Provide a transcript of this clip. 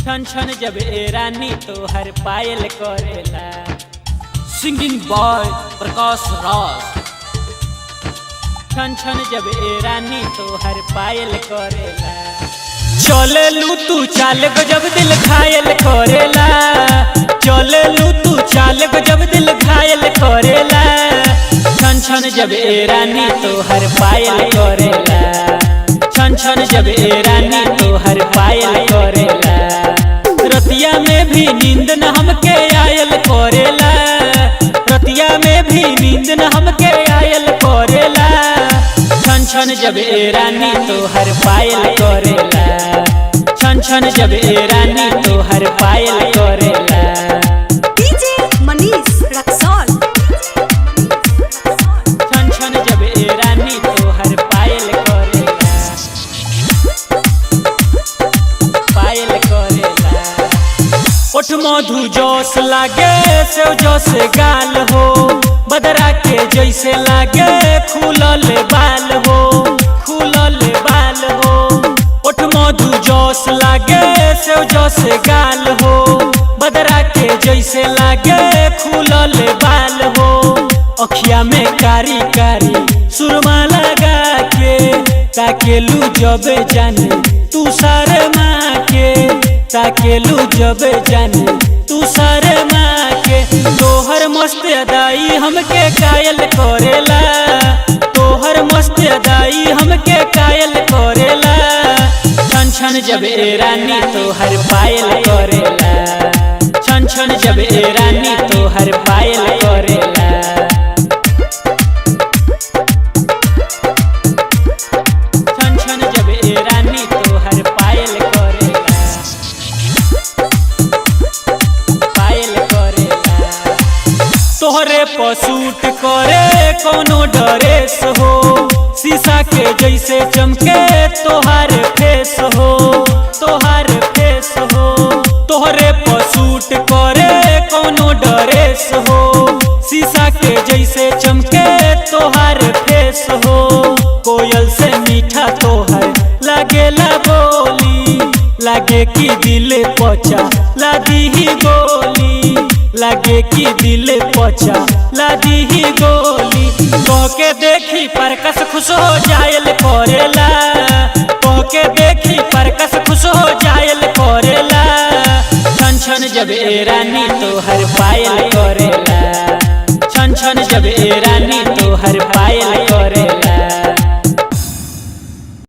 छन छन जब ए रानी तो हर पायल करेला। Singing boy Prakash Raj. छन छन जब ए रानी तो हर पायल करेला। चले लू तू चाल को जब दिल घायल करेला। चले लू तू चाल को जब दिल घायल करेला। छन छन जब ए रानी तो हर पायल करेला। छन छन जब ए रानी तो हर पायल करेला। रतिया में भी नींद न हमके आयल करेला। रतिया में भी नींद न हमके आयल करेला। छन छन जब ए रानी तो हर पायल करेला। छन छन जब ए रानी तो हर पायल करेला। डीजे मनीष रक्सौल। छन छन जब ए रानी तो हर पायल करेला। पायल करेला। ओठ मधु जोश लागे सेव जोश गाल हो। बदरा के जैसे लागे खुलल बाल हो। खुलल बाल हो। ओठ मधु जोश लागे सेव जोश गाल हो। बदरा के जैसे लागे खुलल बाल हो। अखिया में कारी कारी सुरमा लगा के ताकेलू जब जाने तू सारे माँ के। ताकेलू जब जाने तू सारे माँ के। तोहर मस्त अदाई हमके कायल करेला। तोहर मस्त अदाई हमके कायल करेला। छन छन जब ए रानी तो हर पायल करेला। छन छन जब ए रानी तो हर पायल करेला। छन छन जब ए रानी तो हर पायल करेला। पायल करेला। तोहरे पसूट करे कोनो ड्रेस हो। शीशा के जैसे चमके तोहार फेस हो। तोहार फेस हो। तोहरे पसूट करे कोनो ड्रेस हो। शीशा के जैसे चमके तोहार फेस हो। कोयल से मीठा तोहर लागेला बोली। लागे कि दिल पचा लादी ही गोली। लागे कि दिल पचा लादी ही गोली। कह के देखी परकस खुश हो जायल करेला। कह के देखी परकस खुश हो जायल करेला। छन छन जब ए